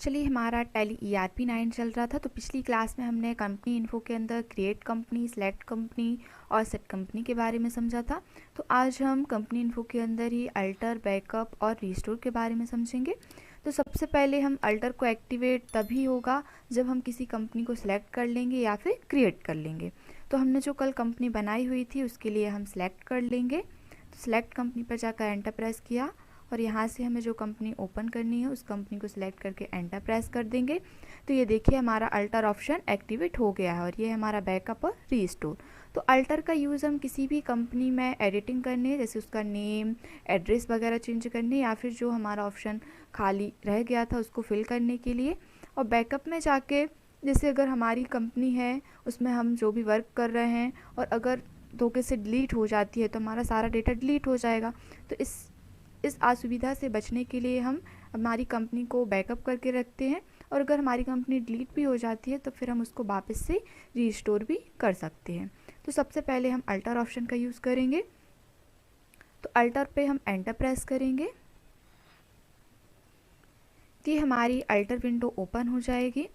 चलिए हमारा tally ERP 9 चल रहा था। तो पिछली क्लास में हमने कंपनी इन्फो के अंदर क्रिएट कंपनी, सेलेक्ट कंपनी और सेट कंपनी के बारे में समझा था। तो आज हम कंपनी इन्फो के अंदर ही अल्टर, बैकअप और रिस्टोर के बारे में समझेंगे। तो सबसे पहले हम अल्टर को एक्टिवेट तभी होगा जब हम किसी कंपनी को सिलेक्ट कर लेंगे या फिर क्रिएट कर लेंगे। तो हमने जो कल कंपनी बनाई हुई थी उसके लिए हम सिलेक्ट कर लेंगे। तो सिलेक्ट कंपनी पर जाकर एंटर प्रेस किया और यहाँ से हमें जो कंपनी ओपन करनी है उस कंपनी को सिलेक्ट करके एंटर प्रेस कर देंगे। तो ये देखिए हमारा अल्टर ऑप्शन एक्टिवेट हो गया है और ये हमारा बैकअप और रीस्टोर। तो अल्टर का यूज़ हम किसी भी कंपनी में एडिटिंग करने, जैसे उसका नेम, एड्रेस वगैरह चेंज करने या फिर जो हमारा ऑप्शन खाली रह गया था उसको फिल करने के लिए। और बैकअप में जाके जैसे अगर हमारी कंपनी है उसमें हम जो भी वर्क कर रहे हैं और अगर धोखे से डिलीट हो जाती है तो हमारा सारा डेटा डिलीट हो जाएगा। तो इस असुविधा से बचने के लिए हम हमारी कंपनी को बैकअप करके रखते हैं और अगर हमारी कंपनी डिलीट भी हो जाती है तो फिर हम उसको वापस से रीस्टोर भी कर सकते हैं। तो सबसे पहले हम अल्टर ऑप्शन का यूज़ करेंगे। तो अल्टर पे हम एंटर प्रेस करेंगे कि हमारी अल्टर विंडो ओपन हो जाएगी।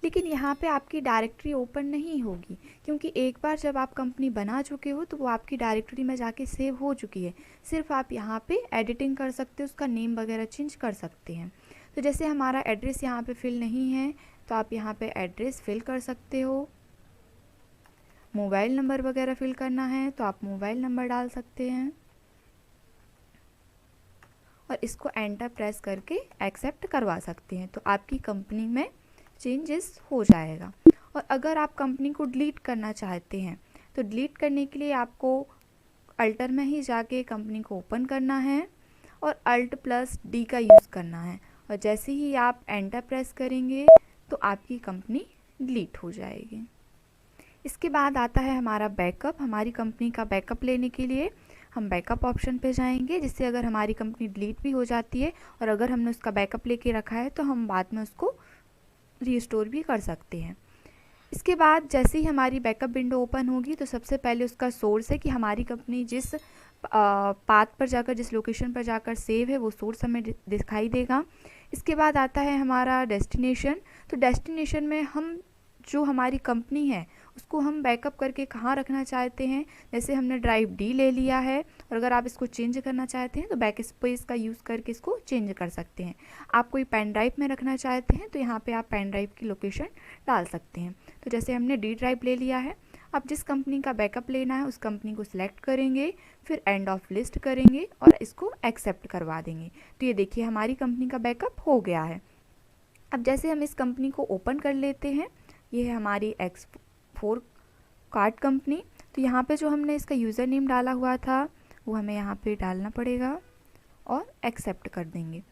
लेकिन यहाँ पे आपकी डायरेक्टरी ओपन नहीं होगी क्योंकि एक बार जब आप कंपनी बना चुके हो तो वो आपकी डायरेक्टरी में जाके सेव हो चुकी है। सिर्फ आप यहाँ पे एडिटिंग कर सकते हो, उसका नेम वगैरह चेंज कर सकते हैं। तो जैसे हमारा एड्रेस यहाँ पे फिल नहीं है तो आप यहाँ पे एड्रेस फिल कर सकते हो। मोबाइल नंबर वगैरह फिल करना है तो आप मोबाइल नंबर डाल सकते हैं और इसको एंटर प्रेस करके एक्सेप्ट करवा सकते हैं। तो आपकी कंपनी में चेंजेस हो जाएगा। और अगर आप कंपनी को डिलीट करना चाहते हैं तो डिलीट करने के लिए आपको अल्टर में ही जाके कंपनी को ओपन करना है और Alt+D का यूज़ करना है और जैसे ही आप एंटर प्रेस करेंगे तो आपकी कंपनी डिलीट हो जाएगी। इसके बाद आता है हमारा बैकअप। हमारी कंपनी का बैकअप लेने के लिए हम बैकअप ऑप्शन पे जाएंगे, जिससे अगर हमारी कंपनी डिलीट भी हो जाती है और अगर हमने उसका बैकअप लेके रखा है तो हम बाद में उसको रीस्टोर भी कर सकते हैं। इसके बाद जैसे ही हमारी बैकअप विंडो ओपन होगी तो सबसे पहले उसका सोर्स है कि हमारी कंपनी जिस पाथ पर जाकर, जिस लोकेशन पर जाकर सेव है वो सोर्स हमें दिखाई देगा। इसके बाद आता है हमारा डेस्टिनेशन। तो डेस्टिनेशन में हम जो हमारी कंपनी है उसको हम बैकअप करके कहाँ रखना चाहते हैं। जैसे हमने ड्राइव D ले लिया है और अगर आप इसको चेंज करना चाहते हैं तो बैक स्पेस का यूज़ करके इसको चेंज कर सकते हैं। आप कोई पेन ड्राइव में रखना चाहते हैं तो यहाँ पे आप पेन ड्राइव की लोकेशन डाल सकते हैं। तो जैसे हमने D ड्राइव ले लिया है, अब जिस कंपनी का बैकअप लेना है उस कंपनी को सिलेक्ट करेंगे, फिर एंड ऑफ लिस्ट करेंगे और इसको एक्सेप्ट करवा देंगे। तो ये देखिए हमारी कंपनी का बैकअप हो गया है। अब जैसे हम इस कंपनी को ओपन कर लेते हैं, ये है हमारी X4 कार्ड कंपनी। तो यहाँ पे जो हमने इसका यूज़र नेम डाला हुआ था वो हमें यहाँ पे डालना पड़ेगा और एक्सेप्ट कर देंगे।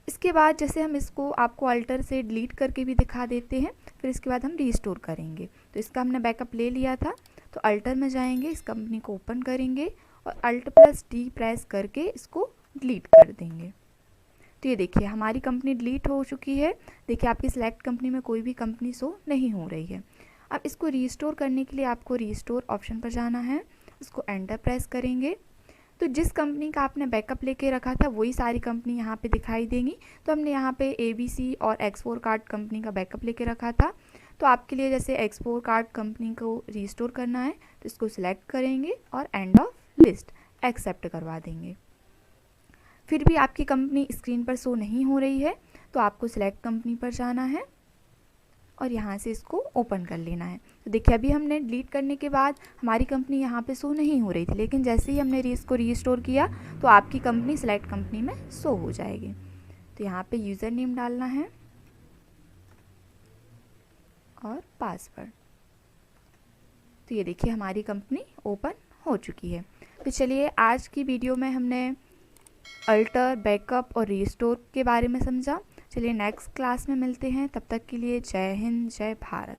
इसके बाद जैसे हम इसको आपको अल्टर से डिलीट करके भी दिखा देते हैं, फिर इसके बाद हम रीस्टोर करेंगे। तो इसका हमने बैकअप ले लिया था तो अल्टर में जाएंगे, इस कंपनी को ओपन करेंगे और Alt+D प्रेस करके इसको डिलीट कर देंगे। तो ये देखिए हमारी कंपनी डिलीट हो चुकी है। देखिए आपकी सिलेक्ट कंपनी में कोई भी कंपनी शो नहीं हो रही है। अब इसको रीस्टोर करने के लिए आपको रीस्टोर ऑप्शन पर जाना है, इसको एंटर प्रेस करेंगे तो जिस कंपनी का आपने बैकअप लेके रखा था वही सारी कंपनी यहाँ पे दिखाई देंगी। तो हमने यहाँ पे ABC और X4 कार्ड कंपनी का बैकअप लेके रखा था। तो आपके लिए जैसे X4 कार्ड कंपनी को रीस्टोर करना है तो इसको सिलेक्ट करेंगे और एंड ऑफ लिस्ट एक्सेप्ट करवा देंगे। फिर भी आपकी कंपनी स्क्रीन पर शो नहीं हो रही है तो आपको सिलेक्ट कंपनी पर जाना है और यहाँ से इसको ओपन कर लेना है। तो देखिए अभी हमने डिलीट करने के बाद हमारी कंपनी यहाँ पे शो नहीं हो रही थी, लेकिन जैसे ही हमने इसको रीस्टोर किया तो आपकी कंपनी सिलेक्ट कंपनी में शो हो जाएगी। तो यहाँ पे यूज़र नेम डालना है और पासवर्ड। तो ये देखिए हमारी कंपनी ओपन हो चुकी है। तो चलिए आज की वीडियो में हमने अल्टर, बैकअप और रीस्टोर के बारे में समझा। चलिए नेक्स्ट क्लास में मिलते हैं, तब तक के लिए जय हिंद, जय भारत।